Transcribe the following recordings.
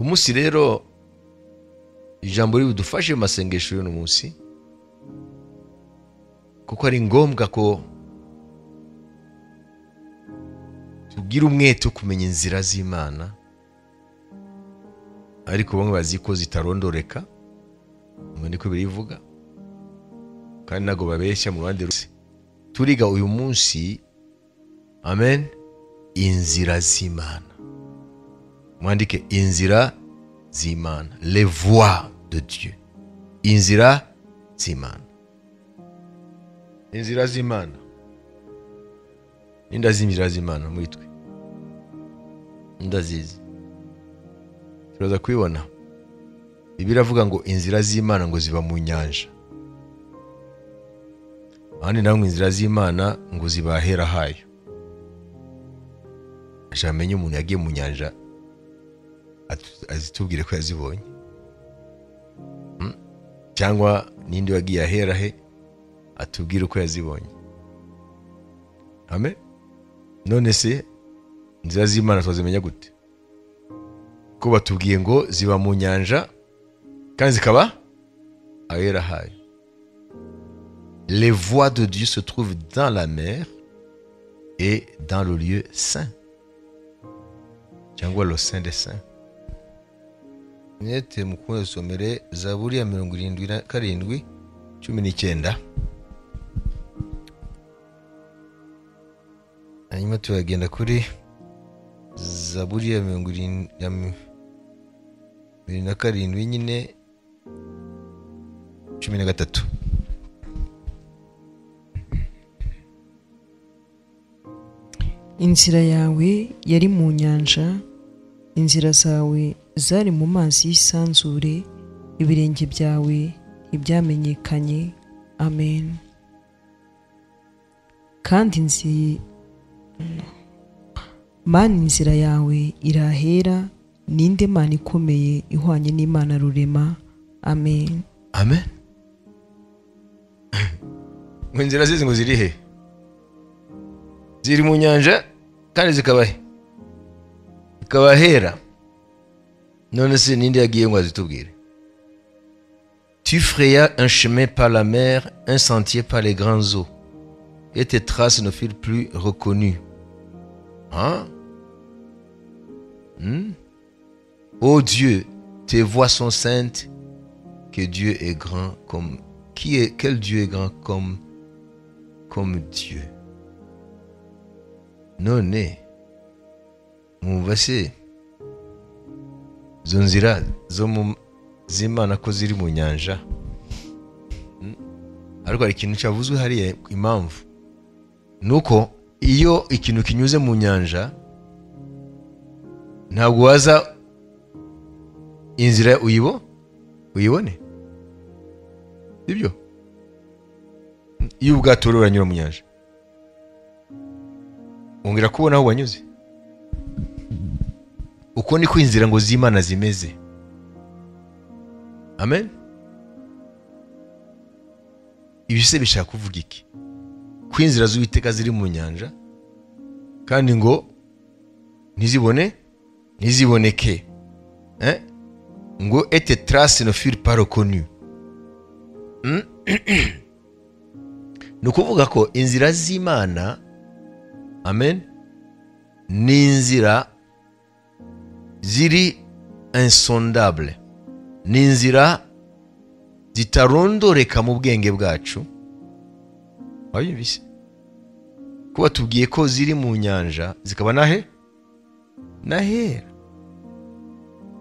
umunsi rero ijambo ribudufashe mu masengesho y'uno munsi, kuko ari ngombwa ko tugira umwete wo kumenya inzira z'Imana, ariko bamwe bazi ko zitarondoreka, niko birivuga, kandi nago babeshya mu ruhande rusi. Turiga uyu munsi, amen, inzira z'Imana. Mwandike inzira z'Imana, les voies de Dieu. Inzira z'Imana. Inzira z'Imana. Indazi inzira z'Imana muri twe. Ndazizi. Turaza kwibona. Bibiliya iravuga ngo inzira z'Imana ngo ziba mu nyanja. Ahandi naho inzira z'Imana ngo ziba ahera hayo. Ajamenye umuntu yagiye mu nyanja azitubwire ko yazibonye, cyangwa nindi wagiye ahera he atubwire ko yazibonye. Amen. None se inzira z'Imana twazimenya gute? Ko batubwiye ngo ziba mu nyanja kandi zikaba ahera hayo. Les voies de Dieu se trouvent dans la mer et dans le lieu saint, cyangwa le saint des saints. Mwete mukunde somere Zaburi ya 77:19. Hanyuma turagenda kuri Zaburi ya 77 nyine 13. Inzira yawe yari mu nyanja, inzira zawe zari mu mazi y'isanzure, ibirenge byawe ntibyamenyekanye. Amen. Kandi Mana, inzira yawe irahera, ninde Mana ikomeye ihwanye n'Imana rurema. Amen. Amen. Ngo inzira zizi ngo ziri he? Ziri mu nyanja kandi zikabahera. None se ninde yagiye ngo azitubwire? Tu frayas un chemin par la mer, un sentier par les grandes eaux, et tes traces ne furent plus reconnues. Hein? Ô Dieu, tes voies sont saintes, que Dieu est grand comme... Quel Dieu est grand comme Dieu? None, mwumva se izo nzira zo mu z'Imana ko ziri mu nyanja? Ariko hari ikintu cyavuzwe hariya, impamvu nuko iyo ikintu kinyuze mu nyanja ntabwo waza inzira uyibone, sibyo? Iyo ubwato buranyura mu nyanja ongera kubona aho wanyuze. Uko niko inzira ngo z'Imana zimeze. Amen. Ibi se bishaka kuvuga iki? Ko inzira z'Uwiteka ziri mu nyanja kandi ngo ntiziboneke, ngo et tes traces ne furent pas reconnues. Ni ukuvuga ko inzira z'Imana, amen, ni inzira ziri insondable, ni inzira zitarondoreka mu bwenge bwacu. Wabibise ko batubwiye ko ziri mu nyanja zikaba nahera,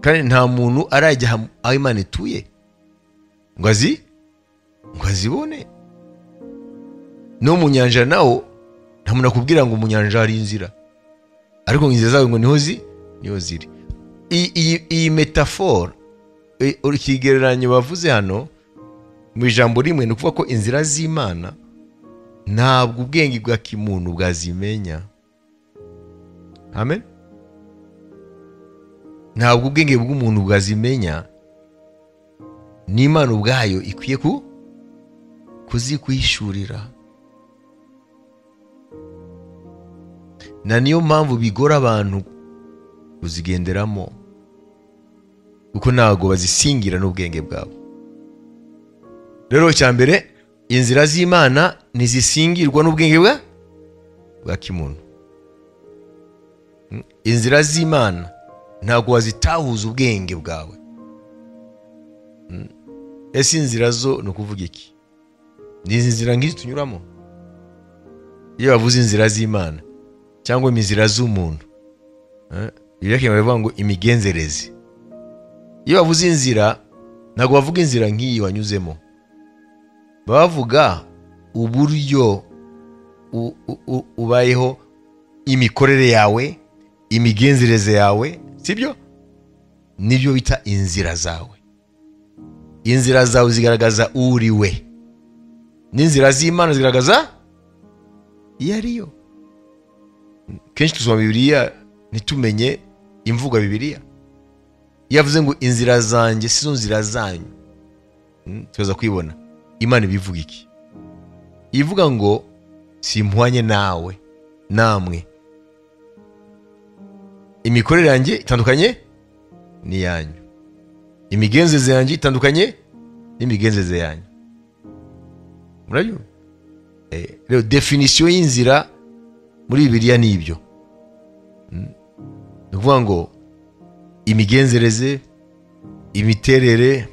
kandi nta muntu arajya aho Imana ituye ngo azibone. No mu nyanja naho nta muntu akubwira ngo mu nyanja hari inzira, ariko inzira zawe ngo niho ziri. Iyi metaphore, ikigereranyo bavuze hano mu ijambo rimwe, ni ukuvuga ko inzira z'Imana ntabwo ubwenge bwa kimuntu bwazimenya. Amen. Ntabwo ubwenge bw'umuntu bwazimenya, n'Imana ubwayo ikwiye kuzikwishurira. Na niyo mpamvu bigora abantu kuzigenderamo. kuko ntabwo bazisingira n'ubwenge bwabo. Rero cya mbere, inzira z'Imana ntizisingirwa n'ubwenge bwa kimuntu. Inzira z'Imana ntabwo wazitahuza ubwenge bwawe. Ese inzira zo ni ukuvuga iki? Ni izi nzira nk'izi tunyuramo. Iyo bavuze inzira z'Imana cyangwa inzira z'umuntu, Bibiliya baravuga ngo imigenzereze. Iyo bavuze inzira ntabwo bavuga inzira nk'iyi wanyuzemo, bavuga uburyo ubayeho, imikorere yawe, imigenzereze yawe, sibyo? Nibyo bita inzira zawe. Inzira zawe zigaragaza uri we, n'inzira z'Imana zigaragaza iyo ariyo. Kenshi tuzoma Bibiliya ntitumenye imvugo ya Bibiliya. Iyo avuze ngo inzira zanjye sizo nzira zanyu, tuza kwibona Imana ibivuga iki? Ivuga ngo simpwanye nawe namwe, imikorere yanjye itandukanye n'iyanyu, imigenzereze yanjye itandukanye n'imigenzereze yanyu. Murabyumva? Rero definition y'inzira muri Bibiliya ni ibyo. Ni ukuvuga ngo imigenzereze, imiterere,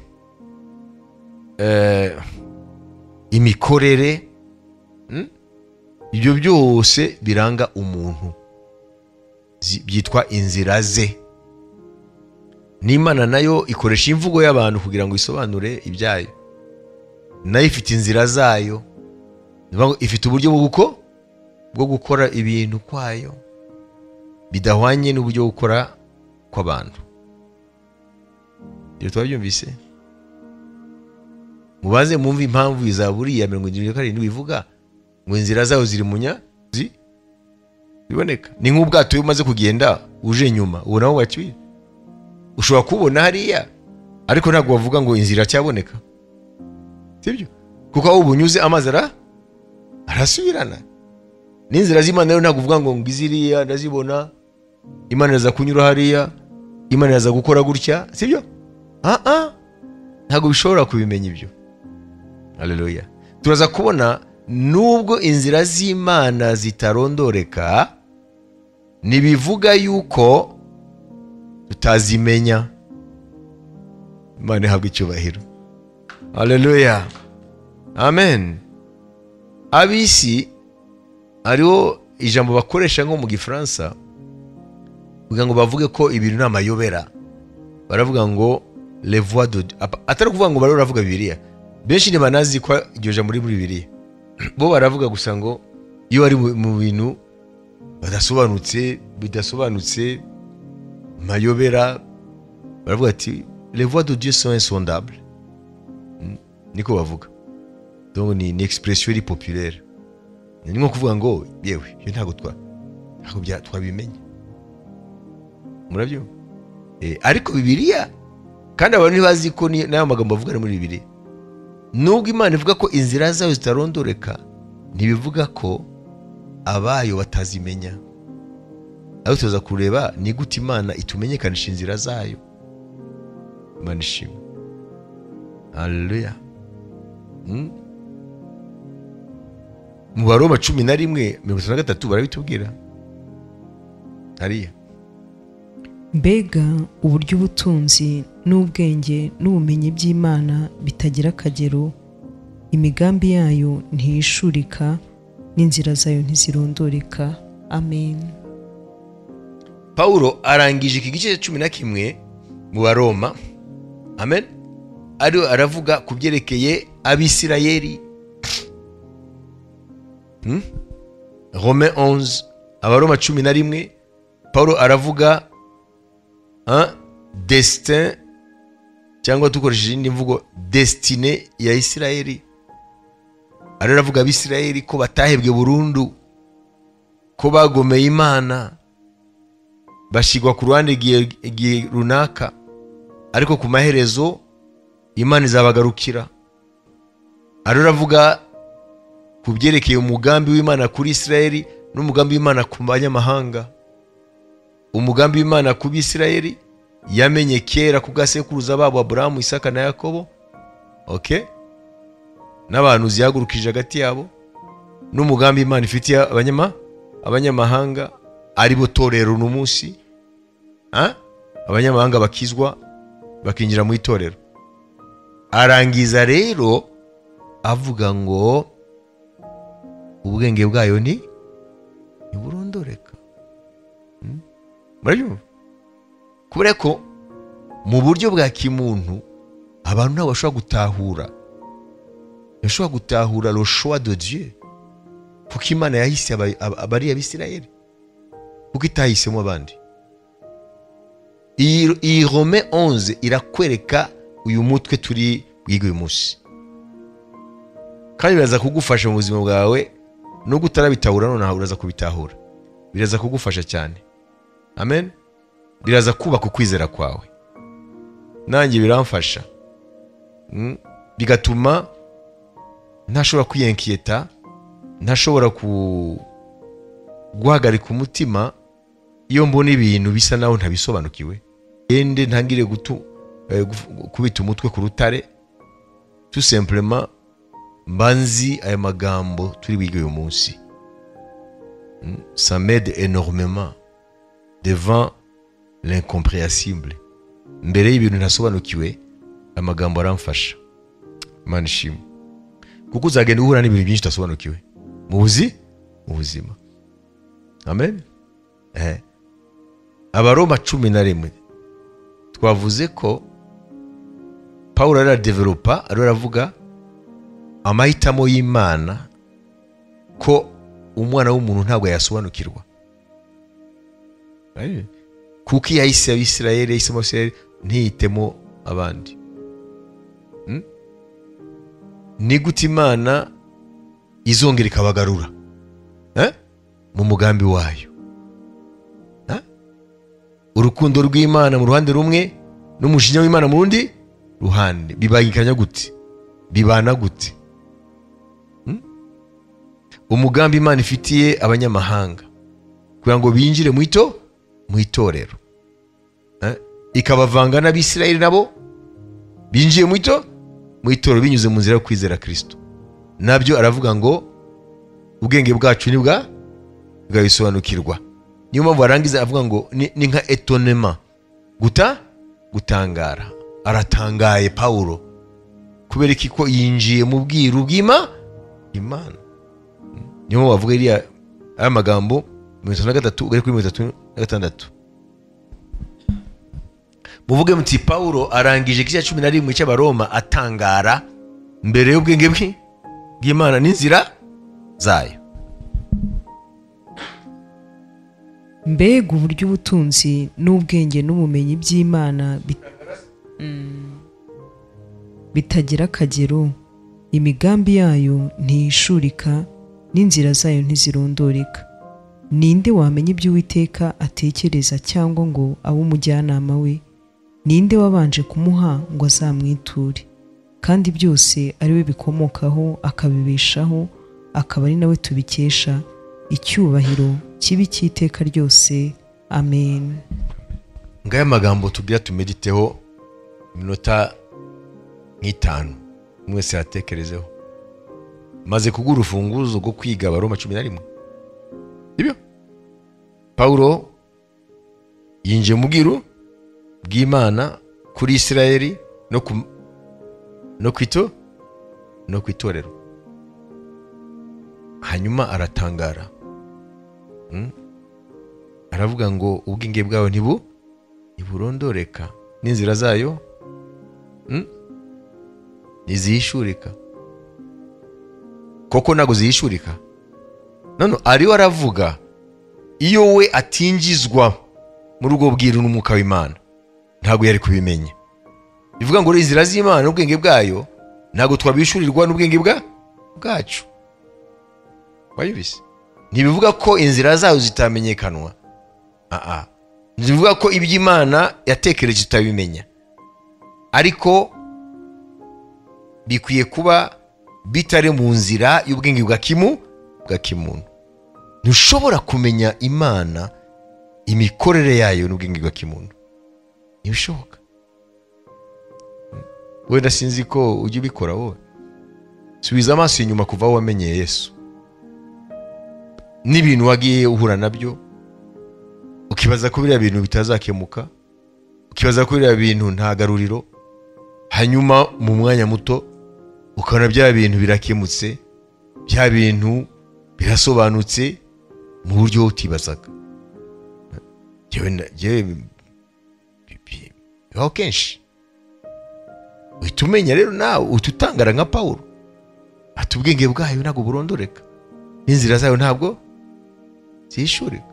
imikorere, ibyo byose biranga umuntu byitwa inzira ze. N'Imana nayo ikoresha imvugo y'abantu kugira ngo isobanure ibyayo. Nayo ifite inzira zayo, ifite uburyo bwo gukora ibintu kwayo bidahwanye n'uburyo bwo gukora kw'abantu. Ibyo twabyumvise. Mubaze mwumve impamvu Zaburi ya 77 bivuga ngo inzira zayo ziri munyazi biboneka. Ni nk'ubwato umaze kugenda uje nyuma ubona aho wacyuye, ushobora kubona hariya ariko ntabwo bavuga ngo inzira cyaboneka, sibyo? Kuko aho ubunyuze amazi arasubirana. N'inzira z'Imana rero ntabwo uvuga ngo ngiziriya ndazibona, Imana iraza kunyura hariya, Imana iraza gukora gutya, sibyo? Ntabwo bishobora kubimenya ibyo. Haleluya. Turaza kubona nubwo inzira z'Imana zitarondoreka, nibivuga yuko tutazimenya. Imana ihabwe icyubahiro. Haleluya. Amen. Abisi ariho ijambo bakoresha nko mu Gifaransa kugira ngo bavuge ko ibintu ni amayobera. Baravuga ngo les voies de Dieu. Atari kuvuga ngo bari baravuga Bibiliya. Benshi ntibanazi ko iryo jambo muri Bibiliya. Bo baravuga gusa ngo iyo ari mu bintu bidasobanutse mayobera, baravuga ati les voies de Dieu sont insondables. Niko bavuga. Donc ni expression populaire. Ni nko kuvuga ngo yewe iyo ntabwo twabimenya. Murabyo? Ariko Bibiliya kandi abantu ntibazi ko nayo magambo bavuga muri Bibiliya. Nubwo Imana ivuga ko inzira zayo zitarondoreka, ntibivuga ko abayo batazimenya. Aho tuza kureba ni gute Imana itumenyekanisha inzira zayo. Imana ishimwe. Haleluya. Mu Baroma 11:33 barabitubwira hariya. Mbega uburyo ubutunzi n'ubwenge n'ubumenyi by'Imana bitagira akagero, imigambi yayo ntihishurika, n'inzira zayo ntizirondoreka. Amen. Paulo arangije iki gice 11 mu Baroma. Amen. Ariyo aravuga ku byerekeye Abisirayeli. Romains 11, Abaroma 11, Paulo aravuga destin cyangwa dukoresheje indi mvugo destine ya Isirayeli. Aravuga Abisirayeli ko batahebwe burundu, ko bagomeye Imana, bashigwa ku ruhande igihe runaka, ariko ku maherezo Imana izabagarukira. Aravuga ku byerekeye umugambi w'Imana kuri Isirayeli n'umugambi w'Imana ku banyamahanga. Umugambi w'Imana ku Bisirayeli yamenye kera ku bw'asekuruza babo Aburahamu, Isaka na Yakobo, okay, n'abantu zihagurukije hagati yabo, n'umugambi Imana ifitiye abanyamahanga ari bo torero n'umunsi, abanyamahanga bakizwa bakinjira mu itorero. Arangiza rero avuga ngo ubwenge bwayo ntiburondoreka. Murabyumva? Kubera ko mu buryo bwa kimuntu abantu ntabwo bashobora gutahura le choix de Dieu, kuko Imana yahise abari Abisirayeli, kuko itahisemo abandi. Iyi Rome 11 irakwereka uyu mutwe turi bwiga uyu munsi, kandi biraza kugufasha mu buzima bwawe, nubwo utarabitahura nonaha uraza kubitahura. Biraza kugufasha cyane, amen. Biraza kubaka ukwizera kwawe, nanjye biramfasha, bigatuma ntashobora kwiyenkiyeta, ntashobora guhagarika umutima iyo mbona ibintu bisa naho ntabisobanukiwe. Ende ntangire kubita umutwe ku rutare, tout simplement mbanzi aya magambo turi biga uyu munsi. Ça m'aide énormément devant l'incompréhensible. Mbere y'ibintu ntasobanukiwe, amagambo aramfasha. Imana ishimwe, kuko uzagenda uhura n'ibintu byinshi utasobanukiwe mu buzima. Amen. Abaroma 11 twavuze ko Paulo aradevelopa, aravuga amahitamo y'Imana, ko umwana w'umuntu ntabwo yasobanukirwa, kuko yahise Abisirayeli, yahisemo Abisirayeli, ntihitemo abandi. Ni gute Imana izongera ikabagarura mu mugambi wayo? Urukundo rw'Imana mu ruhande rumwe n'umujinya w'Imana mu rundi ruhande bibangikanya gute? Bibana gute? Umugambi Imana ifitiye abanyamahanga kugira ngo binjire mu itorero, ikabavanga n'Abisirayeli nabo binjiye mu itorero binyuze mu nzira yo kwizera Kristo. Nabyo aravuga ngo ubwenge bwacu bwabisobanukirwa. Niyo mpamvu arangiza avuga ngo ni nka étonnement, gutangara. Aratangaye Paulo kubera ko yinjiye mu bwiru bw'Imana. Niyo mpamvu avuga iriya magambo 33 ugere kuri 36. Muvuge muti Paulo arangije kiya 11 cy'Abaroma atangara mbere y'ubwenge bw'Imana n'inzira zayo. Mbega uburyo ubutunzi n'ubwenge n'ubumenyi by'Imana bitagira akagero, imigambi yayo ntishurika, n'inzira zayo ntizirondoreka. Ninde wamenya ibyo Uwiteka atekereza cyangwa ngo abe umujyanama we? Ninde wabanje kumuha ngo azamwiture? Kandi byose ari we bikomokaho, akabibeshaho, akaba ari nawe tubikesha. Icyubahiro kibi cy'iteka ryose, amen. Ngaya magambo tugira tumediteho iminota 5, mwese yatekerezeho. Maze kugura urufunguzo rwo kwiga Abaroma 11. Ibyo Paulo yinjiye mu bwiru bw'Imana kuri Isirayeli no kwitorero. Hanyuma aratangara, aravuga ngo ubwenge bwawe ntiburondoreka, n'inzira zayo ntizihishurika. Koko ntago zihishurika. None ariyo aravuga iyo we atinjizwa muri ubwo bwiru n'umwuka w'Imana ntago yari kubimenya. Bivuga ngo inzira z'Imana n'ubwenge bwayo ntago twabishurirwa n'ubwenge bwacu. Wayibise? Ntibivuga ko inzira zayo zitamenyekanwa. Ntibivuga ko iby'Imana yatekereje tutabimenya. Ariko bikwiye kuba bitare mu nzira y'ubwenge bwa kimuntu. Ntushobora kumenya Imana imikorere yayo n'ubwenge bwa kimuntu. ntibishoboka. Wenda sinzi ko ujya ubikora wowe. Subiza amaso inyuma kuva aho wamenyeye Yesu, n'ibintu wagiye uhura nabyo, ukibaza ko biriya bintu bitazakemuka, ukibaza ko biriya bintu nta garuriro, hanyuma mu mwanya muto ukabona bya bintu birakemutse, bya bintu birasobanutse mu buryo utibazaga. Aho kenshi uhita umenya rero nawe ututangara nka Pawulo, ati ubwenge bwayo ntabwo burondoreka, n'inzira zayo ntabwo zishurika.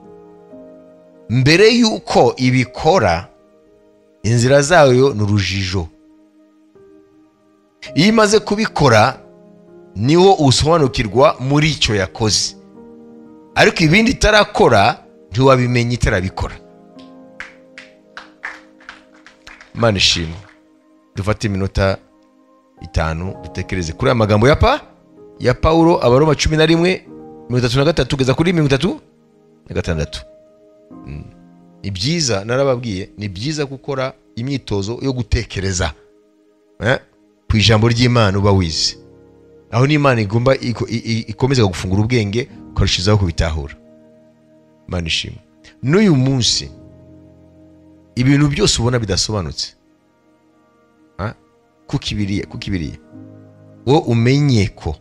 Mbere yuko ibikora, inzira zayo ni urujijo. Iyo imaze kubikora niho usobanukirwa muri icyo yakoze, ariko ibindi itarakora ntiwabimenya itarabikora. Imana ishimwe. Dufate iminota 5 dutekereze kuri amagambo ya Pawulo, Abaroma 11:33 kugeza kuri 36. Ni byiza, narababwiye, ni byiza gukora imyitozo yo gutekereza ku ijambo ry'Imana uba wize. Aho n'Imana igomba ikomeza gufungura ubwenge ukarushizaho kubitahura. Imana ishimwe. N'uyu munsi ibintu byose ubona bidasobanutse, kukibiriye wo umenye ko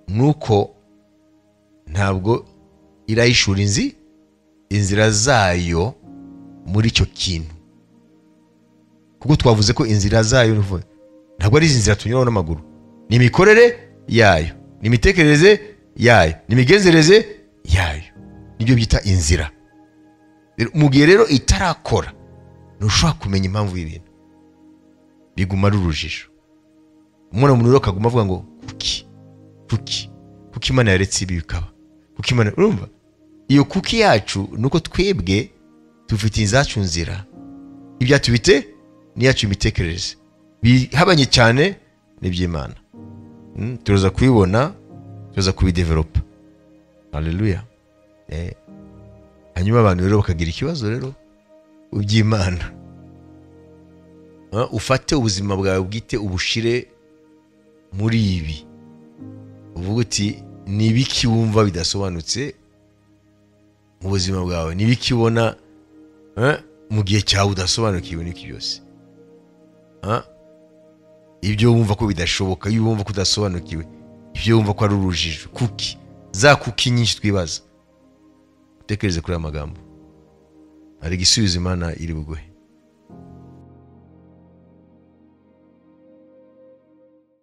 nuko ntabwo irayishura inzira zayo muri icyo kintu. Kuko twavuze ko inzira zayo ntabwo ari inzira tunyuraho n'amaguru, ni imikorere yayo, ni imitekerereze yayo, ni imigenzereze yayo, nibyo byita inzira. Mu gihe rero itarakora, ntushobora kumenya impamvu y'ibintu, biguma ari urujijo. Umwana munuro akaguma avuga ngo kuki Imana yaretse ibi bikaba, kuki Imana, urumva iyo kuki yacu nuko twebwe dufite inzacu nzira, ibyatubite niyacu imitekerereze bihabanye cyane n'iby'Imana. Turoza kubibona, turoza kubidevelopa. Haleluya. Hanyuma abantu rero bakagira ikibazo rero uby'Imana. Ufate ubuzima bwawe bwite ubushire muri ibi, uvuga uti ni ibiki wumva bidasobanutse mu buzima bwawe, ni ibiki ubona mu gihe cyawe udasobanukiwe n'iki byose, ibyo wumva ko bidashoboka, ibyo wumva ko udasobanukiwe, ibyo wumva ko ari urujijo, kuki nyinshi twibaza. Utekereze kuri aya magambo, hari igisubizo Imana iri buguhe.